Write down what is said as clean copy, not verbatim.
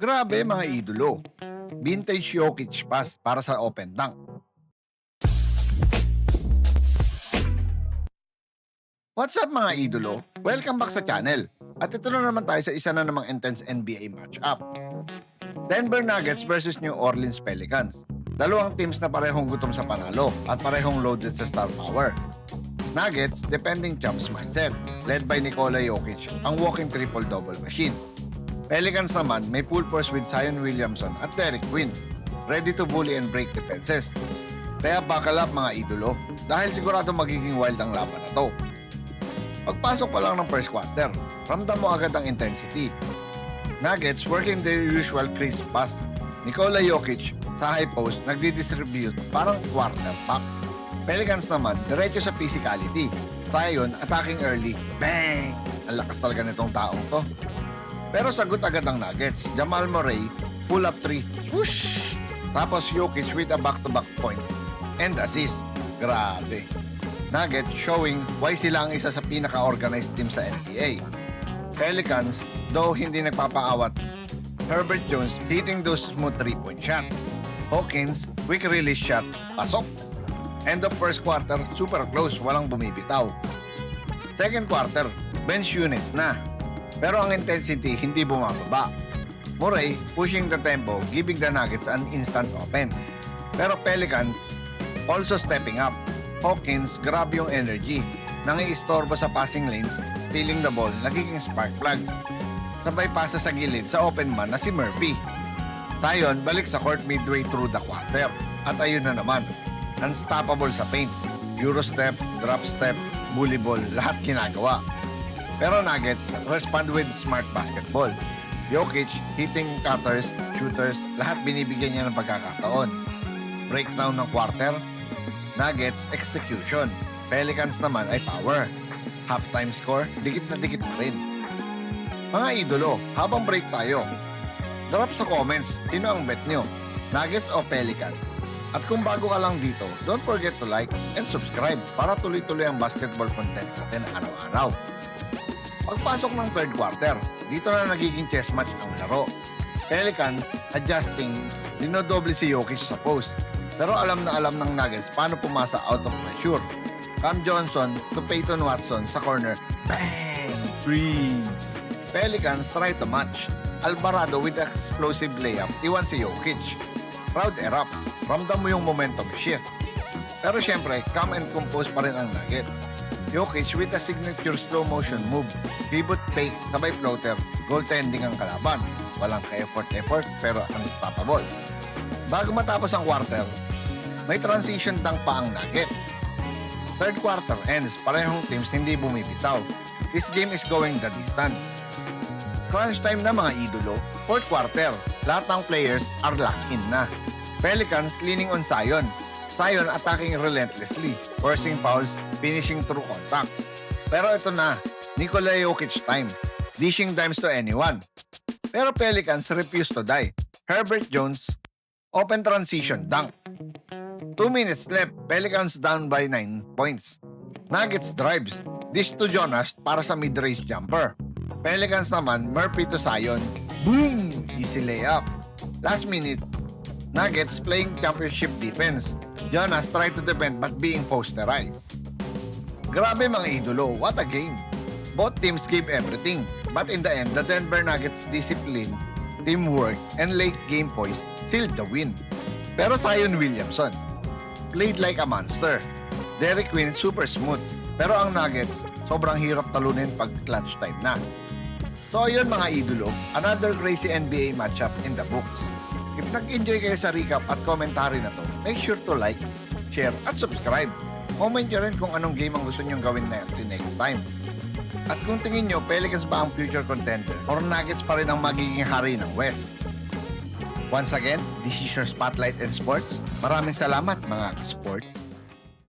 Grabe mga idolo. Vintage Jokic pass para sa open dunk. What's up mga idolo? Welcome back sa channel. At ito na naman tayo sa isa na namang intense NBA matchup. Denver Nuggets versus New Orleans Pelicans. Dalawang teams na parehong gutom sa panalo at parehong loaded sa star power. Nuggets, defending champs mindset, led by Nikola Jokic, ang walking triple-double machine. Pelicans naman may full force with Zion Williamson at Derek Quinn, ready to bully and break defenses. Kaya buckle up mga idolo, dahil sigurado magiging wild ang laban na to. Pagpasok pa lang ng first quarter, ramdam mo agad ang intensity. Nuggets working their usual crisp pass. Nikola Jokic sa high post nagdi-distribute parang quarter pack. Pelicans naman diretso sa physicality. Zion attacking early. Bang! Ang lakas talaga nitong taong to. Pero sagot agad ang Nuggets. Jamal Murray, pull-up 3, swoosh! Tapos Jokic with a back-to-back point and assist. Grabe. Nuggets showing why sila ang isa sa pinaka-organized team sa NBA. Pelicans, though hindi nagpapaawat. Herbert Jones hitting those smooth 3-point shot. Hawkins, quick release shot, pasok. End of first quarter, super close, walang bumibitaw. Second quarter, bench unit na. Pero ang intensity hindi bumababa. Murray pushing the tempo, giving the Nuggets an instant offense. Pero Pelicans also stepping up. Hawkins grabe yung energy. Nangiistorbo sa passing lanes, stealing the ball, nagiging spark plug. Sabay pasa sa gilid sa open man na si Murphy. Zion balik sa court midway through the quarter. At ayun na naman, unstoppable sa paint. Euro step, drop step, bully ball, lahat ginagawa. Pero Nuggets respond with smart basketball. Jokic, hitting cutters, shooters, lahat binibigyan niya ng pagkakataon. Breakdown ng quarter, Nuggets execution. Pelicans naman ay power. Halftime score, dikit na dikit pa rin. Mga idolo, habang break tayo, drop sa comments, sino ang bet nyo? Nuggets o Pelicans? At kung bago ka lang dito, don't forget to like and subscribe para tuloy-tuloy ang basketball content natin araw-araw. Pagpasok ng third quarter, dito na nagiging chess match ang laro. Pelicans adjusting, dinodoble si Jokic sa post. Pero alam ng Nuggets paano pumasa out of pressure. Cam Johnson to Peyton Watson sa corner. Bang! 3! Pelicans try to match. Alvarado with explosive layup, iwan si Jokic. Crowd erupts, ramdam mo yung momentum shift. Pero syempre, calm and compose pa rin ang Nuggets. Jokic with a signature slow motion move. Pivot fake, sabay floater, goaltending ang kalaban. Walang ka-effort pero unstoppable. Bago matapos ang quarter, may transition dunk pa ang Nuggets. Third quarter ends, parehong teams hindi bumibitaw. This game is going the distance. Crunch time na mga idolo, fourth quarter, lahat ng players are locked in na. Pelicans leaning on Zion. Zion attacking relentlessly, forcing fouls, finishing through contacts. Pero ito na, Nikola Jokic time, dishing dimes to anyone. Pero Pelicans refuse to die. Herbert Jones, open transition dunk. 2 minutes left, Pelicans down by 9 points. Nuggets drives, dish to Jonas para sa mid-range jumper. Pelicans naman, Murphy to Zion. Boom! Easy layup. Last minute, Nuggets playing championship defense. Jonas tried to defend but being posterized. Grabe mga idolo, what a game! Both teams gave everything, but in the end, the Denver Nuggets discipline, teamwork, and late game poise sealed the win. Pero Zion Williamson played like a monster. Derek Quinn super smooth, pero ang Nuggets sobrang hirap talunin pag clutch time na. So ayun mga idolo, another crazy NBA matchup in the books. If nag-enjoy kayo sa recap at commentary na to, make sure to like, share, at subscribe. Comment nyo rin kung anong game ang gusto nyong gawin natin next time. At kung tingin nyo, Pelicans ba ang future contender or Nuggets pa rin ang magiging hari ng West? Once again, this is your Spotlight in Sports. Maraming salamat mga ka-sports.